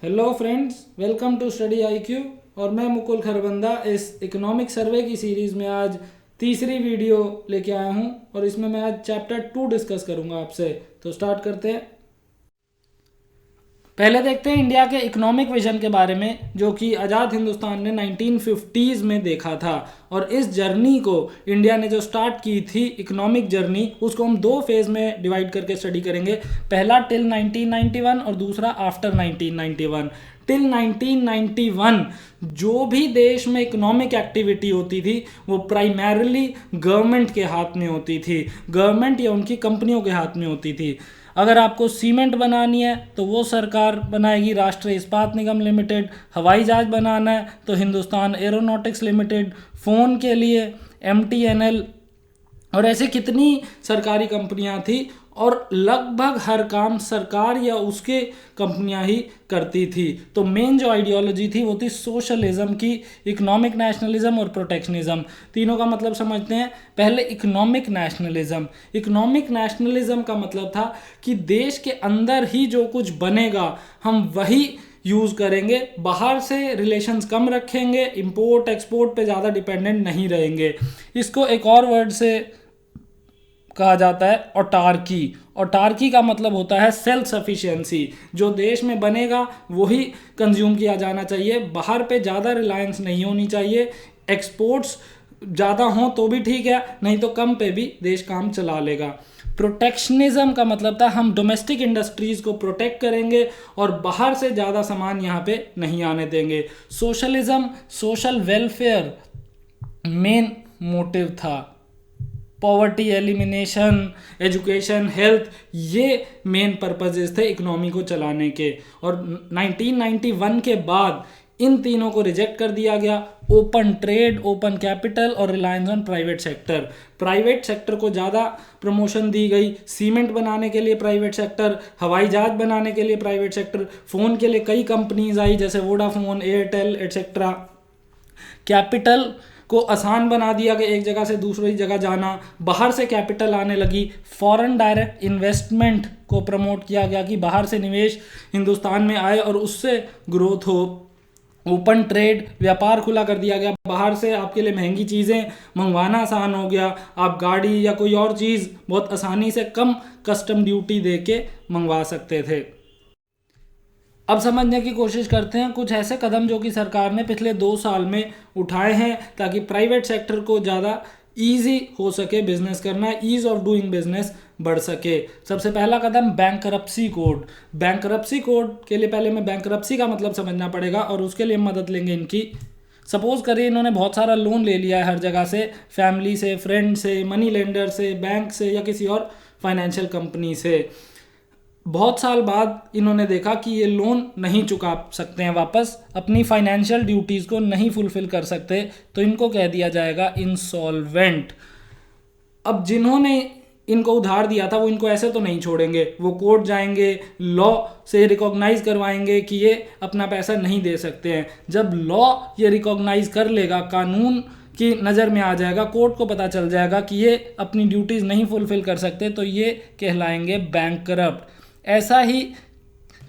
Hello friends, welcome to study IQ. और मैं मुकुल खरबंदा इस इकोनॉमिक सर्वे की सीरीज़ में आज तीसरी वीडियो लेके आया हूँ और इसमें मैं आज चैप्टर 2 डिस्कस करूँगा आपसे। तो स्टार्ट करते हैं। पहले देखते हैं इंडिया के इकोनॉमिक विजन के बारे में, जो कि आज़ाद हिंदुस्तान ने 1950s में देखा था। और इस जर्नी को इंडिया ने जो स्टार्ट की थी इकोनॉमिक जर्नी, उसको हम दो फेज़ में डिवाइड करके स्टडी करेंगे। पहला टिल 1991 और दूसरा आफ्टर 1991। टिल 1991 जो भी देश में इकोनॉमिक एक्टिविटी होती थी वो प्राइमरीली गवर्नमेंट के हाथ में होती थी, गवर्नमेंट या उनकी कंपनियों के हाथ में होती थी। अगर आपको सीमेंट बनानी है तो वो सरकार बनाएगी, राष्ट्रीय इस्पात निगम लिमिटेड। हवाई जहाज बनाना है तो हिंदुस्तान एरोनॉटिक्स लिमिटेड। फ़ोन के लिए MTNL। और ऐसे कितनी सरकारी कंपनियां थी और लगभग हर काम सरकार या उसके कंपनियां ही करती थी। तो मेन जो आइडियोलॉजी थी वो थी सोशलिज्म की, इकोनॉमिक नेशनलिज्म और प्रोटेक्शनिज्म। तीनों का मतलब समझते हैं। पहले इकोनॉमिक नेशनलिज्म। इकोनॉमिक नेशनलिज्म का मतलब था कि देश के अंदर ही जो कुछ बनेगा हम वही यूज़ करेंगे, बाहर से रिलेशंस कम रखेंगे, इंपोर्ट एक्सपोर्ट पे ज़्यादा डिपेंडेंट नहीं रहेंगे। इसको एक और वर्ड से कहा जाता है ऑटार्की। ऑटार्की का मतलब होता है सेल्फ सफिशिएंसी। जो देश में बनेगा वही कंज्यूम किया जाना चाहिए, बाहर पे ज़्यादा रिलायंस नहीं होनी चाहिए। एक्सपोर्ट्स ज़्यादा हों तो भी ठीक है, नहीं तो कम पे भी देश काम चला लेगा। प्रोटेक्शनिज्म का मतलब था हम डोमेस्टिक इंडस्ट्रीज़ को प्रोटेक्ट करेंगे और बाहर से ज़्यादा सामान यहाँ पे नहीं आने देंगे। Socialism, social welfare main motive था। पॉवर्टी एलिमिनेशन, एजुकेशन, हेल्थ, ये मेन पर्पजेस थे इकोनॉमी को चलाने के। और 1991 के बाद इन तीनों को रिजेक्ट कर दिया गया। ओपन ट्रेड, ओपन कैपिटल और reliance on private sector. Private sector को ज़्यादा प्रमोशन दी गई। सीमेंट बनाने के लिए प्राइवेट सेक्टर, हवाई जहाज बनाने के लिए प्राइवेट सेक्टर, फ़ोन के लिए कई कंपनीज आई जैसे वोडाफोन, एयरटेल एटसेट्रा। कैपिटल को आसान बना दिया कि एक जगह से दूसरी जगह जाना, बाहर से कैपिटल आने लगी। फॉरेन डायरेक्ट इन्वेस्टमेंट को प्रमोट किया गया कि बाहर से निवेश हिंदुस्तान में आए और उससे ग्रोथ हो। ओपन ट्रेड, व्यापार खुला कर दिया गया, बाहर से आपके लिए महंगी चीज़ें मंगवाना आसान हो गया। आप गाड़ी या कोई और चीज़ बहुत आसानी से कम कस्टम ड्यूटी दे के मंगवा सकते थे। अब समझने की कोशिश करते हैं कुछ ऐसे कदम जो कि सरकार ने पिछले 2 साल में उठाए हैं ताकि प्राइवेट सेक्टर को ज़्यादा ईजी हो सके बिजनेस करना, ईज ऑफ डूइंग बिजनेस बढ़ सके। सबसे पहला कदम बैंकरप्सी कोड। बैंकरप्सी कोड के लिए पहले मैं बैंकरप्सी का मतलब समझना पड़ेगा और उसके लिए मदद लेंगे इनकी। सपोज करिए इन्होंने बहुत सारा लोन ले लिया है हर जगह से, फैमिली से, फ्रेंड से, मनी लेंडर से, बैंक से या किसी और फाइनेंशियल कंपनी से। बहुत साल बाद इन्होंने देखा कि ये लोन नहीं चुका सकते हैं वापस, अपनी फाइनेंशियल ड्यूटीज़ को नहीं फुलफिल कर सकते, तो इनको कह दिया जाएगा इंसॉल्वेंट। अब जिन्होंने इनको उधार दिया था वो इनको ऐसे तो नहीं छोड़ेंगे, वो कोर्ट जाएंगे, लॉ से रिकॉग्नाइज करवाएंगे कि ये अपना पैसा नहीं दे सकते हैं। जब लॉ ये रिकॉग्नाइज कर लेगा, कानून की नज़र में आ जाएगा, कोर्ट को पता चल जाएगा कि ये अपनी ड्यूटीज़ नहीं फुलफिल कर सकते, तो ये कहलाएंगे बैंकरप्ट। ऐसा ही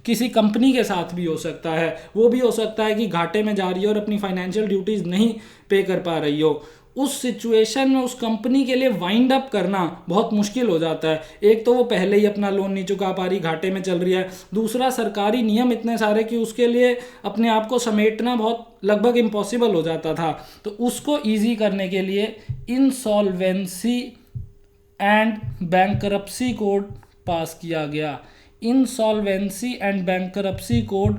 किसी कंपनी के साथ भी हो सकता है। वो भी हो सकता है कि घाटे में जा रही हो और अपनी फाइनेंशियल ड्यूटीज़ नहीं पे कर पा रही हो। उस सिचुएशन में उस कंपनी के लिए वाइंड अप करना बहुत मुश्किल हो जाता है। एक तो वो पहले ही अपना लोन नहीं चुका पा रही, घाटे में चल रही है। दूसरा, सरकारी नियम इतने सारे कि उसके लिए अपने आप को समेटना बहुत लगभग इम्पॉसिबल हो जाता था। तो उसको ईजी करने के लिए इंसॉल्वेंसी एंड बैंकरप्सी कोड पास किया गया। Insolvency and bankruptcy code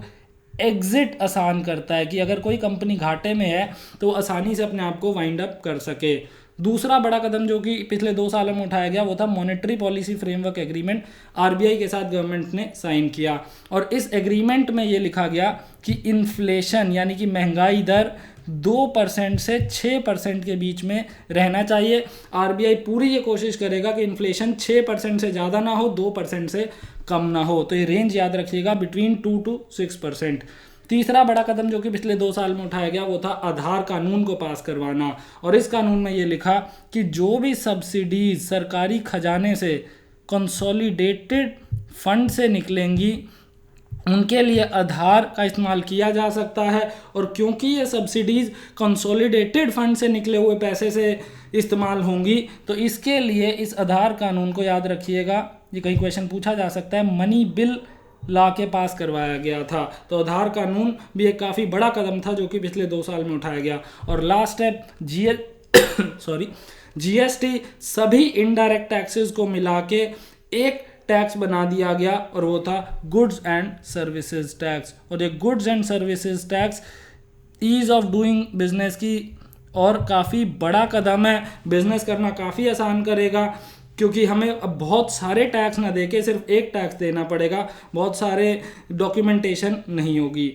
exit आसान करता है कि अगर कोई कंपनी घाटे में है तो आसानी से अपने आप को वाइंड अप कर सके। दूसरा बड़ा कदम जो कि पिछले 2 सालों में उठाया गया वो था monetary policy framework agreement. RBI के साथ गवर्नमेंट ने साइन किया और इस एग्रीमेंट में ये लिखा गया कि इन्फ्लेशन यानी कि महंगाई दर 2% से 6% के बीच में रहना चाहिए। RBI पूरी ये कोशिश करेगा कि इन्फ्लेशन 6% से ज़्यादा ना हो, 2% से कम ना हो। तो ये रेंज याद रखिएगा, बिटवीन 2 to 6%। तीसरा बड़ा कदम जो कि पिछले 2 साल में उठाया गया वो था आधार कानून को पास करवाना। और इस कानून में ये लिखा कि जो भी सब्सिडीज सरकारी खजाने से कंसोलिडेटेड फंड से निकलेंगी उनके लिए आधार का इस्तेमाल किया जा सकता है। और क्योंकि ये सब्सिडीज़ कंसोलिडेटेड फंड से निकले हुए पैसे से इस्तेमाल होंगी, तो इसके लिए इस आधार कानून को याद रखिएगा, ये कई क्वेश्चन पूछा जा सकता है, मनी बिल ला के पास करवाया गया था। तो आधार कानून भी एक काफ़ी बड़ा कदम था जो कि पिछले 2 साल में उठाया गया। और लास्ट है जीएसटी सभी इनडायरेक्ट टैक्सेस को मिला के एक टैक्स बना दिया गया और वो था गुड्स एंड सर्विसेज टैक्स। और ये goods and services tax ease of doing business की और काफ़ी बड़ा कदम है, बिजनेस करना काफ़ी आसान करेगा, क्योंकि हमें अब बहुत सारे टैक्स ना देके सिर्फ एक टैक्स देना पड़ेगा, बहुत सारे डॉक्यूमेंटेशन नहीं होगी।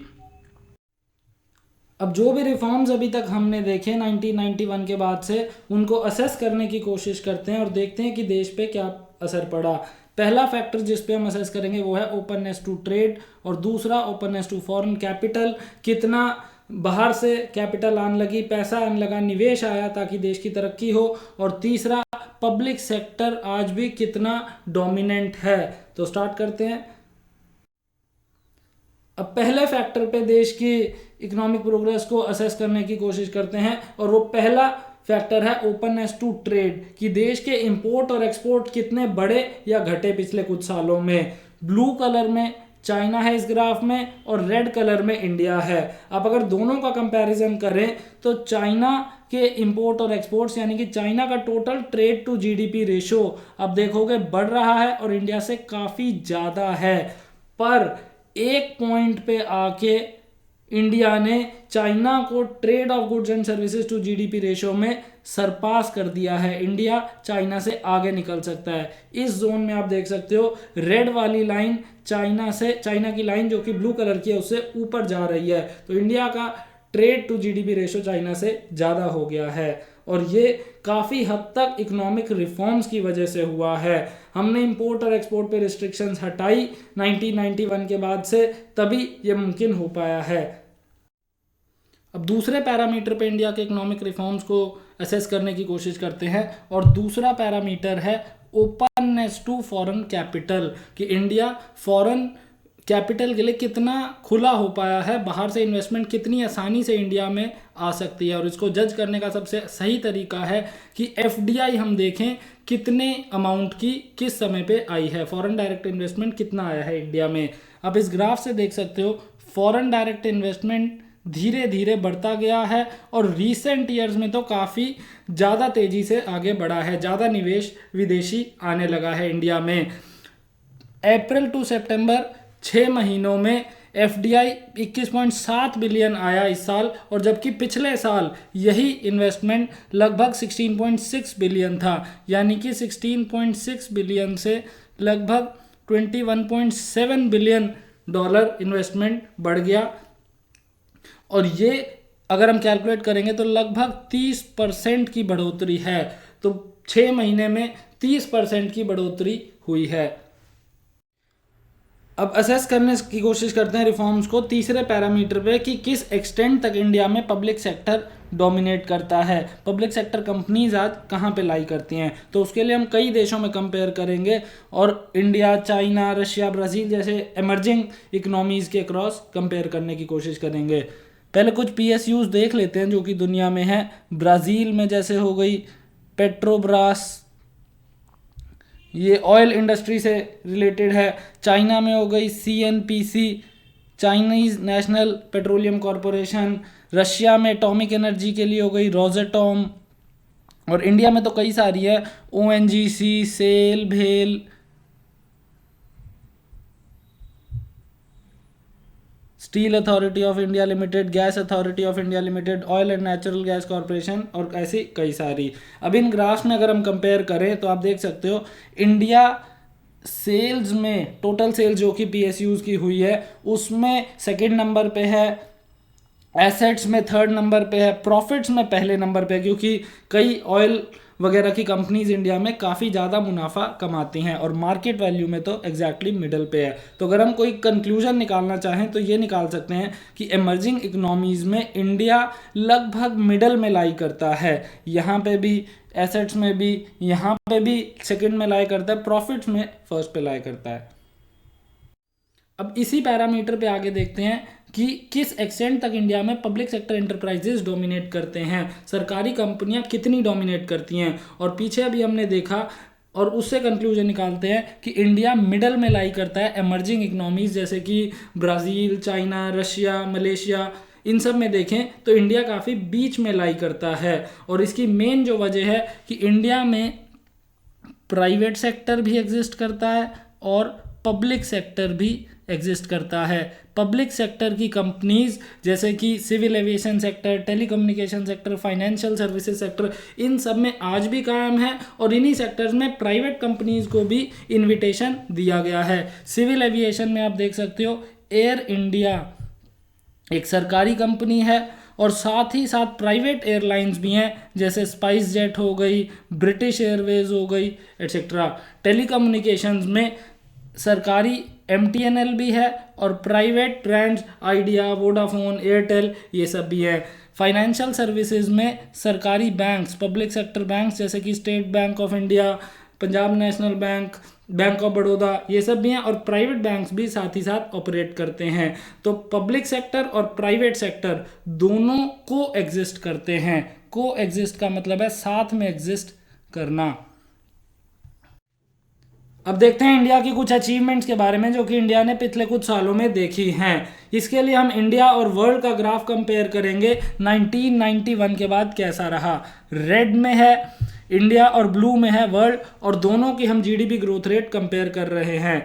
अब जो भी रिफॉर्म्स अभी तक हमने देखे 1991 के बाद से, उनको असेस करने की कोशिश करते हैं और देखते हैं कि देश पे क्या असर पड़ा। पहला फैक्टर जिस पे हम असेस करेंगे वो है ओपननेस टू ट्रेड, और दूसरा ओपननेस टू फॉरेन कैपिटल, कितना बाहर से कैपिटल आने लगी, पैसा आने लगा, निवेश आया ताकि देश की तरक्की हो। और तीसरा पब्लिक सेक्टर आज भी कितना डोमिनेंट है। तो स्टार्ट करते हैं। अब पहले फैक्टर पे देश की इकोनॉमिक प्रोग्रेस को असेस करने की कोशिश करते हैं, और वो पहला फैक्टर है ओपननेस टू ट्रेड, कि देश के इंपोर्ट और एक्सपोर्ट कितने बढ़े या घटे पिछले कुछ सालों में। ब्लू कलर में चाइना है इस ग्राफ में, और रेड कलर में इंडिया है। अब अगर दोनों का कंपैरिजन करें तो चाइना के इंपोर्ट और एक्सपोर्ट्स, यानी कि चाइना का total trade to GDP ratio अब देखोगे बढ़ रहा है और इंडिया से काफ़ी ज़्यादा है। पर एक पॉइंट पे आके इंडिया ने चाइना को trade of goods and services to GDP ratio में सरपास कर दिया है। इंडिया चाइना से आगे निकल सकता है। इस जोन में आप देख सकते हो रेड वाली लाइन चाइना की लाइन जो कि ब्लू कलर की है उससे ऊपर जा रही है। तो इंडिया का trade to GDP ratio China से ज़्यादा हो गया है, और ये काफ़ी हद तक इकोनॉमिक रिफॉर्म्स की वजह से हुआ है। हमने इंपोर्ट और एक्सपोर्ट पे रिस्ट्रिक्शंस हटाई 1991 के बाद से, तभी ये मुमकिन हो पाया है। अब दूसरे पैरामीटर पे इंडिया के इकोनॉमिक रिफॉर्म्स को असेस करने की कोशिश करते हैं, और दूसरा पैरामीटर है ओपननेस टू फॉरेन कैपिटल, कि इंडिया फॉरेन कैपिटल के लिए कितना खुला हो पाया है, बाहर से इन्वेस्टमेंट कितनी आसानी से इंडिया में आ सकती है। और इसको जज करने का सबसे सही तरीका है कि एफडीआई हम देखें कितने अमाउंट की किस समय पे आई है, फॉरेन डायरेक्ट इन्वेस्टमेंट कितना आया है इंडिया में। अब इस ग्राफ से देख सकते हो फॉरेन डायरेक्ट इन्वेस्टमेंट धीरे धीरे बढ़ता गया है, और रीसेंट ईयर्स में तो काफ़ी ज़्यादा तेज़ी से आगे बढ़ा है, ज़्यादा निवेश विदेशी आने लगा है इंडिया में। अप्रैल टू सितंबर 6 महीनों में एफडीआई 21.7 बिलियन आया इस साल, और जबकि पिछले साल यही इन्वेस्टमेंट लगभग 16.6 बिलियन था, यानी कि 16.6 बिलियन से लगभग 21.7 बिलियन डॉलर इन्वेस्टमेंट बढ़ गया। और ये अगर हम कैलकुलेट करेंगे तो लगभग 30% की बढ़ोतरी है। तो 6 महीने में 30% की बढ़ोतरी हुई है। अब असेस करने की कोशिश करते हैं रिफॉर्म्स को तीसरे पैरामीटर पे, कि किस एक्सटेंट तक इंडिया में पब्लिक सेक्टर डोमिनेट करता है, पब्लिक सेक्टर कंपनीज आज कहाँ पे लाई करती हैं। तो उसके लिए हम कई देशों में कंपेयर करेंगे, और इंडिया, चाइना, रशिया, ब्राज़ील जैसे इमर्जिंग इकोनॉमीज़ के क्रॉस कंपेयर करने की कोशिश करेंगे। पहले कुछ पीएसयूज देख लेते हैं जो कि दुनिया में है। ब्राज़ील में जैसे हो गई पेट्रोब्रास, ये ऑयल इंडस्ट्री से रिलेटेड है। चाइना में हो गई CNPC, Chinese national petroleum corporation. Russia में एटॉमिक एनर्जी के लिए हो गई रोसेटॉम, और इंडिया में तो कई सारी है, ओएनजीसी, सेल, भेल, steel authority of India limited, gas authority of India limited, oil and natural gas corporation, और ऐसी कई सारी। अब इन ग्राफ्स में अगर हम कंपेयर करें तो आप देख सकते हो इंडिया सेल्स में, टोटल सेल्स जो कि पीएसयूज की हुई है उसमें सेकंड नंबर पे है, एसेट्स में थर्ड नंबर पे है, प्रॉफिट्स में पहले नंबर पे है, क्योंकि कई ऑयल वगैरह की कंपनीज इंडिया में काफ़ी ज़्यादा मुनाफा कमाती हैं, और मार्केट वैल्यू में तो एग्जैक्टली मिडल पे है। तो अगर हम कोई कंक्लूजन निकालना चाहें तो ये निकाल सकते हैं कि इमर्जिंग इकोनॉमीज़ में इंडिया लगभग मिडल में लाई करता है। यहाँ पे भी एसेट्स में भी, यहाँ पे भी सेकंड में लाई करता है, प्रॉफिट्स में फर्स्ट पे लाई करता है। अब इसी पैरामीटर पे आगे देखते हैं कि किस एक्सटेंट तक इंडिया में पब्लिक सेक्टर एंटरप्राइजेज डोमिनेट करते हैं, सरकारी कंपनियां कितनी डोमिनेट करती हैं। और पीछे अभी हमने देखा और उससे कंक्लूजन निकालते हैं कि इंडिया मिडल में लाई करता है एमर्जिंग इकोनॉमीज जैसे कि ब्राज़ील, चाइना, रशिया, मलेशिया, इन सब में देखें तो इंडिया काफ़ी बीच में लाई करता है। और इसकी मेन जो वजह है कि इंडिया में प्राइवेट सेक्टर भी एग्जिस्ट करता है और पब्लिक सेक्टर भी एग्जिस्ट करता है। पब्लिक सेक्टर की कंपनीज जैसे कि civil aviation sector, telecommunication sector, financial services sector, इन सब में आज भी कायम है और इन्हीं सेक्टर्स में प्राइवेट कंपनीज को भी इनविटेशन दिया गया है। सिविल एविएशन में आप देख सकते हो एयर इंडिया एक सरकारी कंपनी है और साथ ही साथ प्राइवेट एयरलाइंस भी हैं जैसे स्पाइस जेट हो गई, ब्रिटिश एयरवेज हो गई, एट्सेट्रा। टेलीकम्युनिकेशंस में सरकारी MTNL भी है और private brands idea, Vodafone, Airtel ये सब भी है। फाइनेंशियल सर्विसेज में सरकारी बैंक्स, पब्लिक सेक्टर बैंक्स जैसे कि state bank of India, Punjab national bank, bank of Baroda ये सब भी हैं और प्राइवेट बैंक्स भी साथ ही साथ ऑपरेट करते हैं। तो पब्लिक सेक्टर और प्राइवेट सेक्टर दोनों को एग्जिस्ट करते हैं। को एग्जिस्ट का मतलब है साथ में एग्जिस्ट करना। अब देखते हैं इंडिया की कुछ अचीवमेंट्स के बारे में जो कि इंडिया ने पिछले कुछ सालों में देखी हैं। इसके लिए हम इंडिया और वर्ल्ड का ग्राफ कंपेयर करेंगे 1991 के बाद कैसा रहा। रेड में है इंडिया और ब्लू में है वर्ल्ड और दोनों की हम GDP ग्रोथ रेट कंपेयर कर रहे हैं।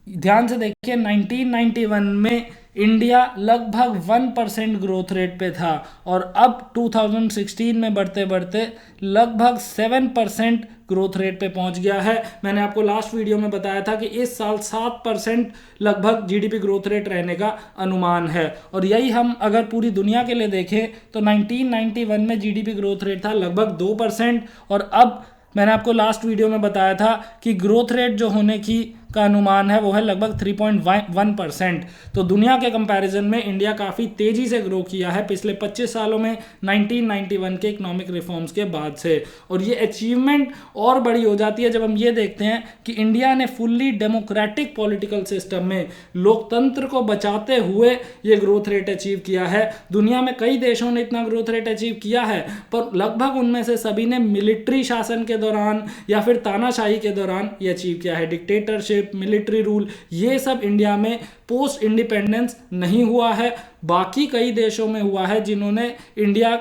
ध्यान से देखिए 1991 में इंडिया लगभग 1% ग्रोथ रेट पे था और अब 2016 में बढ़ते बढ़ते लगभग 7% ग्रोथ रेट पे पहुंच गया है। मैंने आपको लास्ट वीडियो में बताया था कि इस साल 7% लगभग GDP ग्रोथ रेट रहने का अनुमान है और यही हम अगर पूरी दुनिया के लिए देखें तो 1991 में GDP ग्रोथ रेट था लगभग 2% और अब मैंने आपको लास्ट वीडियो में बताया था कि ग्रोथ रेट जो होने की का अनुमान है वो है लगभग 3.1%। तो दुनिया के कंपैरिजन में इंडिया काफ़ी तेज़ी से ग्रो किया है पिछले 25 सालों में 1991 के इकोनॉमिक रिफॉर्म्स के बाद से। और ये अचीवमेंट और बड़ी हो जाती है जब हम ये देखते हैं कि इंडिया ने फुल्ली डेमोक्रेटिक पॉलिटिकल सिस्टम में लोकतंत्र को बचाते हुए ये ग्रोथ रेट अचीव किया है। दुनिया में कई देशों ने इतना ग्रोथ रेट अचीव किया है पर लगभग उनमें से सभी ने मिलिट्री शासन के दौरान या फिर तानाशाही के दौरान ये अचीव किया है। डिक्टेटरशिप, मिलिट्री रूल, ये सब इंडिया में पोस्ट इंडिपेंडेंस नहीं हुआ है। बाकी कई देशों में हुआ है जिन्होंने इंडिया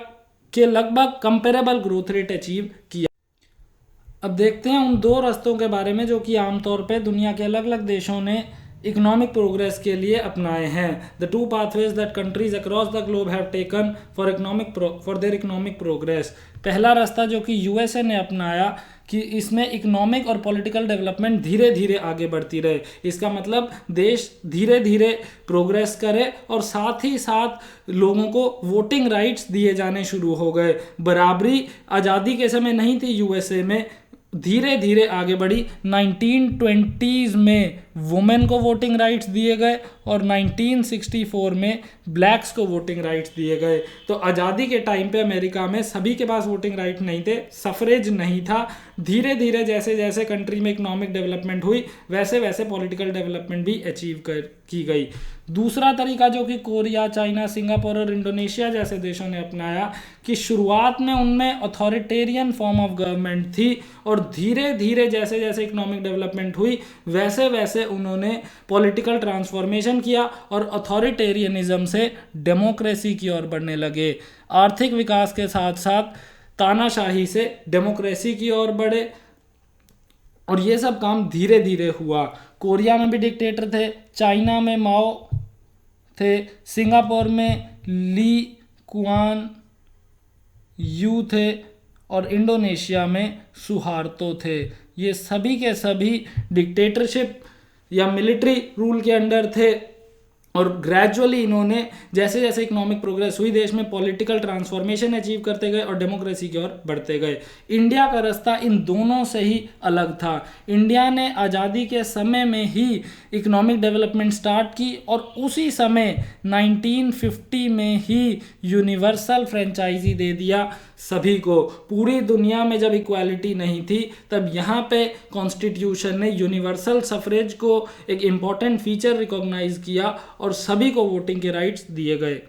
के लगभग कंपेरेबल ग्रोथ रेट अचीव किया। अब देखते हैं उन दो रास्तों के बारे में जो कि आमतौर पे दुनिया के अलग अलग देशों ने इकोनॉमिक प्रोग्रेस के लिए अपनाए हैं। The two pathways that countries across the globe have taken for their economic progress. पहला रास्ता जो कि USA ने अपनाया कि इसमें इकोनॉमिक और पॉलिटिकल डेवलपमेंट धीरे धीरे आगे बढ़ती रहे। इसका मतलब देश धीरे धीरे प्रोग्रेस करे और साथ ही साथ लोगों को वोटिंग राइट्स दिए जाने शुरू हो गए। बराबरी आज़ादी के समय नहीं थी USA में, धीरे धीरे आगे बढ़ी। 1920s में वुमेन को वोटिंग राइट्स दिए गए और 1964 में ब्लैक्स को वोटिंग राइट्स दिए गए। तो आज़ादी के टाइम पे अमेरिका में सभी के पास वोटिंग राइट नहीं थे, सफरेज नहीं था। धीरे धीरे जैसे जैसे कंट्री में इकोनॉमिक डेवलपमेंट हुई वैसे वैसे पॉलिटिकल डेवलपमेंट भी अचीव की गई। दूसरा तरीका जो कि कोरिया, चाइना, सिंगापुर और इंडोनेशिया जैसे देशों ने अपनाया कि शुरुआत में उनमें अथॉरिटेरियन फॉर्म ऑफ गवर्नमेंट थी और धीरे धीरे जैसे जैसे इकोनॉमिक डेवलपमेंट हुई वैसे वैसे उन्होंने पॉलिटिकल ट्रांसफॉर्मेशन किया और अथॉरिटेरियनिज्म से डेमोक्रेसी की ओर बढ़ने लगे। आर्थिक विकास के साथ साथ तानाशाही से डेमोक्रेसी की ओर बढ़े और ये सब काम धीरे धीरे हुआ। कोरिया में भी डिक्टेटर थे, चाइना में माओ थे, सिंगापुर में ली कुआन यू थे और इंडोनेशिया में सुहार्तो थे। ये सभी के सभी डिक्टेटरशिप या मिलिट्री रूल के अंडर थे और ग्रेजुअली इन्होंने जैसे जैसे इकोनॉमिक प्रोग्रेस हुई देश में, पॉलिटिकल ट्रांसफॉर्मेशन अचीव करते गए और डेमोक्रेसी की ओर बढ़ते गए। इंडिया का रास्ता इन दोनों से ही अलग था। इंडिया ने आज़ादी के समय में ही इकोनॉमिक डेवलपमेंट स्टार्ट की और उसी समय 1950 में ही यूनिवर्सल फ्रेंचाइजी दे दिया सभी को। पूरी दुनिया में जब इक्वालिटी नहीं थी तब यहाँ पे कॉन्स्टिट्यूशन ने यूनिवर्सल सफरेज को एक इम्पॉर्टेंट फीचर रिकॉग्नाइज किया और सभी को वोटिंग के राइट्स दिए गए।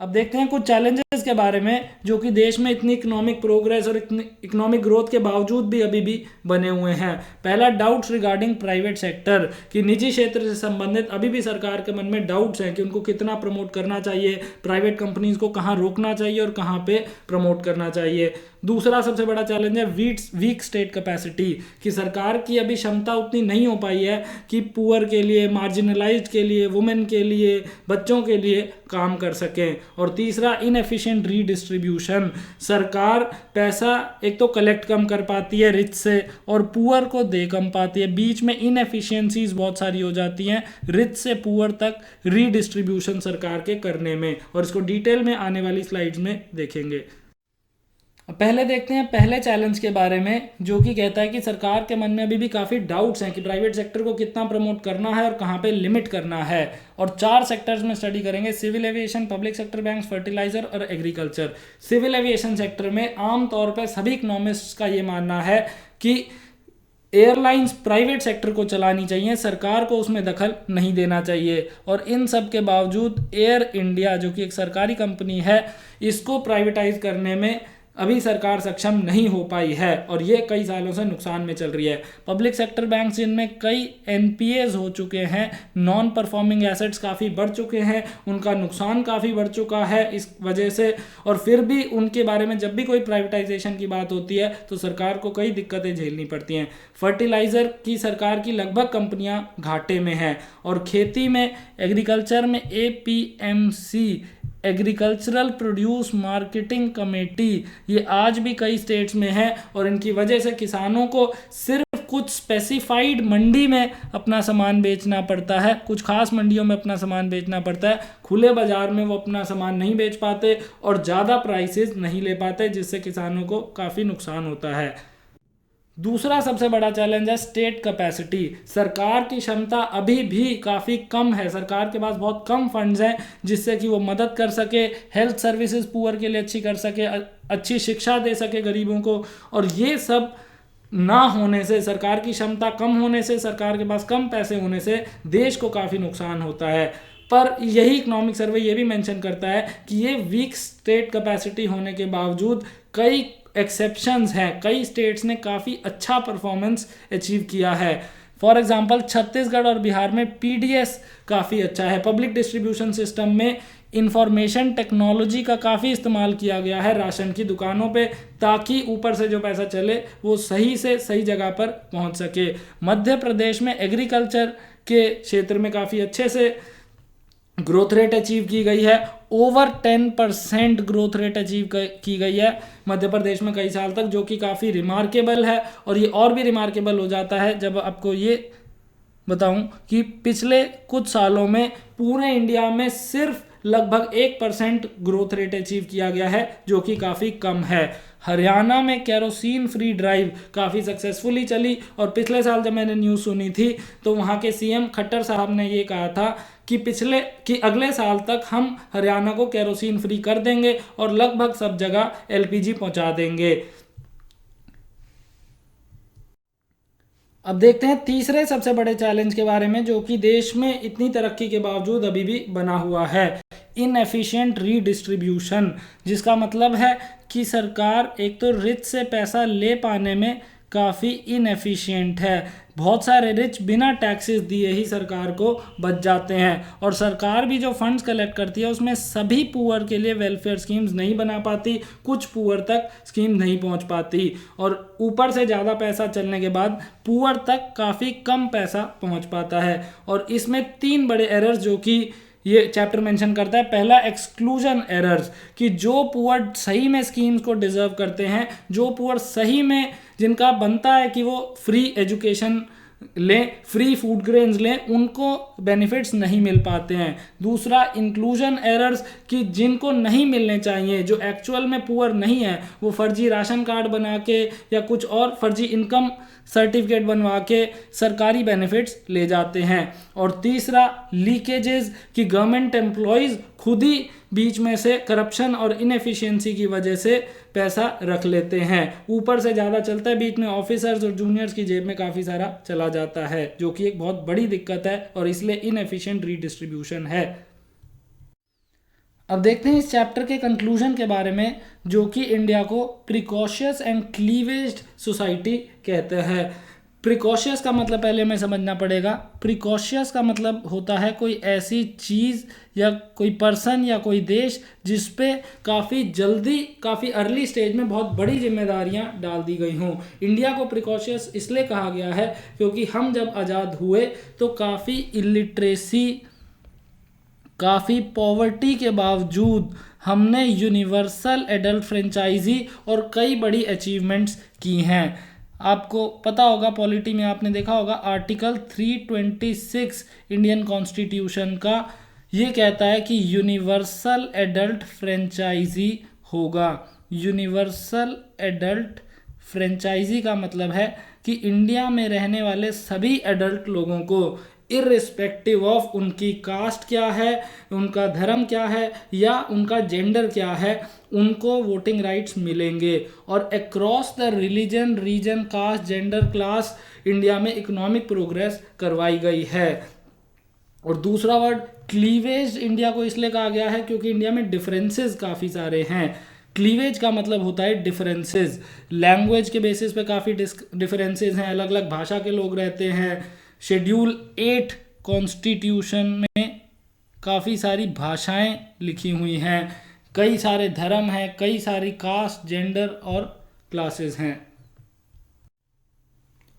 अब देखते हैं कुछ चैलेंजेस के बारे में जो कि देश में इतनी इकोनॉमिक प्रोग्रेस और इतनी इकोनॉमिक ग्रोथ के बावजूद भी अभी भी बने हुए हैं। पहला, डाउट्स रिगार्डिंग प्राइवेट सेक्टर, कि निजी क्षेत्र से संबंधित अभी भी सरकार के मन में डाउट्स हैं कि उनको कितना प्रमोट करना चाहिए, प्राइवेट कंपनीज को कहाँ रोकना चाहिए और कहाँ पे प्रमोट करना चाहिए। दूसरा सबसे बड़ा चैलेंज है वीक स्टेट कैपेसिटी, कि सरकार की अभी क्षमता उतनी नहीं हो पाई है कि पुअर के लिए, मार्जिनलाइज्ड के लिए, वुमेन के लिए, बच्चों के लिए काम कर सकें। और तीसरा, इनएफिशिएंट रीडिस्ट्रीब्यूशन, सरकार पैसा एक तो कलेक्ट कम कर पाती है रिच से और पुअर को दे कम पाती है, बीच में इनएफिशिएंसीज बहुत सारी हो जाती हैं रिच से पुअर तक रीडिस्ट्रीब्यूशन सरकार के करने में, और इसको डिटेल में आने वाली स्लाइड्स में देखेंगे। पहले देखते हैं पहले चैलेंज के बारे में, जो कि कहता है कि सरकार के मन में अभी भी काफ़ी डाउट्स हैं कि प्राइवेट सेक्टर को कितना प्रमोट करना है और कहाँ पे लिमिट करना है। और 4 सेक्टर्स में स्टडी करेंगे, civil aviation, public sector banks, fertiliser और एग्रीकल्चर। सिविल एविएशन सेक्टर में आमतौर पर सभी इकोनॉमिस्ट्स का ये मानना है कि एयरलाइंस प्राइवेट सेक्टर को चलानी चाहिए, सरकार को उसमें दखल नहीं देना चाहिए। और इन सब के बावजूद एयर इंडिया, जो कि एक सरकारी कंपनी है, इसको प्राइवेटाइज करने में अभी सरकार सक्षम नहीं हो पाई है और ये कई सालों से नुकसान में चल रही है। पब्लिक सेक्टर बैंक जिनमें कई एनपीएज हो चुके हैं, नॉन परफॉर्मिंग एसेट्स काफ़ी बढ़ चुके हैं, उनका नुकसान काफ़ी बढ़ चुका है इस वजह से, और फिर भी उनके बारे में जब भी कोई प्राइवेटाइजेशन की बात होती है तो सरकार को कई दिक्कतें झेलनी पड़ती हैं। फर्टिलाइज़र की सरकार की लगभग कंपनियां घाटे में हैं और खेती में, एग्रीकल्चर में APMC, agricultural produce marketing committee, ये आज भी कई स्टेट्स में है और इनकी वजह से किसानों को सिर्फ कुछ स्पेसिफाइड मंडी में अपना सामान बेचना पड़ता है, कुछ खास मंडियों में अपना सामान बेचना पड़ता है, खुले बाजार में वो अपना सामान नहीं बेच पाते और ज़्यादा प्राइसेस नहीं ले पाते, जिससे किसानों को काफ़ी नुकसान होता है। दूसरा सबसे बड़ा चैलेंज है स्टेट कैपेसिटी। सरकार की क्षमता अभी भी काफ़ी कम है, सरकार के पास बहुत कम फंड्स हैं जिससे कि वो मदद कर सके, हेल्थ सर्विसेज पुअर के लिए अच्छी कर सके, अच्छी शिक्षा दे सके गरीबों को। और ये सब ना होने से, सरकार की क्षमता कम होने से, सरकार के पास कम पैसे होने से देश को काफ़ी नुकसान होता है। पर यही इकोनॉमिक सर्वे ये भी मेंशन करता है कि ये वीक स्टेट कैपेसिटी होने के बावजूद कई एक्सेप्शंस हैं, कई स्टेट्स ने काफ़ी अच्छा परफॉर्मेंस अचीव किया है। फॉर एग्जांपल छत्तीसगढ़ और बिहार में पीडीएस काफ़ी अच्छा है। पब्लिक डिस्ट्रीब्यूशन सिस्टम में इंफॉर्मेशन टेक्नोलॉजी का काफ़ी इस्तेमाल किया गया है राशन की दुकानों पे, ताकि ऊपर से जो पैसा चले वो सही से सही जगह पर पहुंच सके। मध्य प्रदेश में एग्रीकल्चर के क्षेत्र में काफ़ी अच्छे से ग्रोथ रेट अचीव की गई है, ओवर 10% ग्रोथ रेट अचीव की गई है मध्य प्रदेश में कई साल तक, जो कि काफ़ी रिमार्केबल है। और ये और भी रिमार्केबल हो जाता है जब आपको ये बताऊं कि पिछले कुछ सालों में पूरे इंडिया में सिर्फ लगभग 1% ग्रोथ रेट अचीव किया गया है, जो कि काफ़ी कम है। हरियाणा में केरोसिन फ्री ड्राइव काफ़ी सक्सेसफुली चली और पिछले साल जब मैंने न्यूज़ सुनी थी तो वहाँ के सीएम खट्टर साहब ने ये कहा था कि अगले साल तक हम हरियाणा को केरोसिन फ्री कर देंगे और लगभग सब जगह एलपीजी पहुँचा देंगे। अब देखते हैं तीसरे सबसे बड़े चैलेंज के बारे में, जो कि देश में इतनी तरक्की के बावजूद अभी भी बना हुआ है, इनएफिशिएंट रीडिस्ट्रीब्यूशन, जिसका मतलब है कि सरकार एक तो रिच से पैसा ले पाने में काफ़ी इनएफिशिएंट है। बहुत सारे रिच बिना टैक्सेस दिए ही सरकार को बच जाते हैं और सरकार भी जो फंड्स कलेक्ट करती है उसमें सभी पुअर के लिए वेलफेयर स्कीम्स नहीं बना पाती, कुछ पुअर तक स्कीम नहीं पहुंच पाती और ऊपर से ज़्यादा पैसा चलने के बाद पुअर तक काफ़ी कम पैसा पहुंच पाता है। और इसमें 3 बड़े एरर्स जो कि ये चैप्टर मेंशन करता है। पहला, एक्सक्लूजन एरर्स, कि जो पुअर सही में स्कीम्स को डिजर्व करते हैं, जो पुअर सही में जिनका बनता है कि वो फ्री एजुकेशन लें, फ्री फूड ग्रेन्स लें, उनको बेनिफिट्स नहीं मिल पाते हैं। दूसरा, इंक्लूजन एरर्स कि जिनको नहीं मिलने चाहिए, जो एक्चुअल में पुअर नहीं है, वो फर्जी राशन कार्ड बना के या कुछ और फर्जी इनकम सर्टिफिकेट बनवा के सरकारी बेनिफिट्स ले जाते हैं। और तीसरा, लीकेजेस कि गवर्नमेंट एम्प्लॉयज़ खुद ही बीच में से करप्शन और इनएफिशिएंसी की वजह से पैसा रख लेते हैं, ऊपर से ज़्यादा चलता है, बीच में ऑफिसर्स और जूनियर्स की जेब में काफ़ी सारा चला जाता है, जो कि एक बहुत बड़ी दिक्कत है और इसलिए इनएफिशिएंट रीडिस्ट्रीब्यूशन है। अब देखते हैं इस चैप्टर के कंक्लूजन के बारे में, जो कि इंडिया को प्रिकॉशियस एंड क्लीवेज्ड सोसाइटी कहते हैं। प्रिकॉशियस का मतलब पहले हमें समझना पड़ेगा। प्रिकॉशियस का मतलब होता है कोई ऐसी चीज़ या कोई पर्सन या कोई देश जिस पे काफ़ी जल्दी, काफ़ी अर्ली स्टेज में बहुत बड़ी जिम्मेदारियां डाल दी गई हों। इंडिया को प्रिकॉशियस इसलिए कहा गया है क्योंकि हम जब आज़ाद हुए तो काफ़ी इलिटरेसी, काफ़ी पॉवर्टी के बावजूद हमने यूनिवर्सल एडल्ट फ्रेंचाइजी और कई बड़ी अचीवमेंट्स की हैं। आपको पता होगा, पॉलिटी में आपने देखा होगा, आर्टिकल 326 इंडियन कॉन्स्टिट्यूशन का ये कहता है कि यूनिवर्सल एडल्ट फ्रेंचाइजी होगा। यूनिवर्सल एडल्ट फ्रेंचाइजी का मतलब है कि इंडिया में रहने वाले सभी एडल्ट लोगों को, इर्रिस्पेक्टिव ऑफ उनकी कास्ट क्या है, उनका धर्म क्या है या उनका जेंडर क्या है, उनको वोटिंग राइट्स मिलेंगे। और across the religion, region, caste, gender, class India में इकोनॉमिक प्रोग्रेस करवाई गई है। और दूसरा वर्ड क्लीवेज इंडिया को इसलिए कहा गया है क्योंकि इंडिया में डिफरेंसेस काफ़ी सारे हैं। क्लीवेज का मतलब होता है डिफरेंसेस, लैंग्वेज के बेसिस पे काफ़ी डिफरेंसेस हैं, अलग अलग भाषा के लोग रहते हैं। शेड्यूल 8 कॉन्स्टिट्यूशन में काफ़ी सारी भाषाएं लिखी हुई हैं, कई सारे धर्म हैं, कई सारी कास्ट, जेंडर और क्लासेस हैं।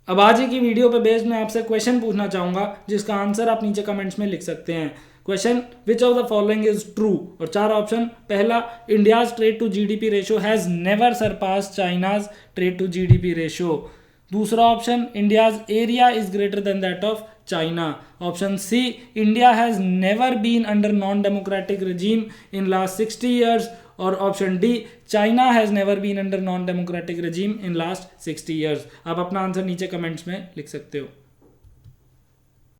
अब आज की वीडियो पे बेस्ड मैं आपसे क्वेश्चन पूछना चाहूँगा जिसका आंसर आप नीचे कमेंट्स में लिख सकते हैं। Question, which of the following is true? और 4 ऑप्शन। पहला, India's trade to GDP ratio has never surpass China's trade to GDP ratio. दूसरा option, India's area is greater than that of China. Option C, India has never been under non democratic regime in last 60 years। और option D, China has never been under non democratic regime in last 60 years। आप अपना answer नीचे comments में लिख सकते हो।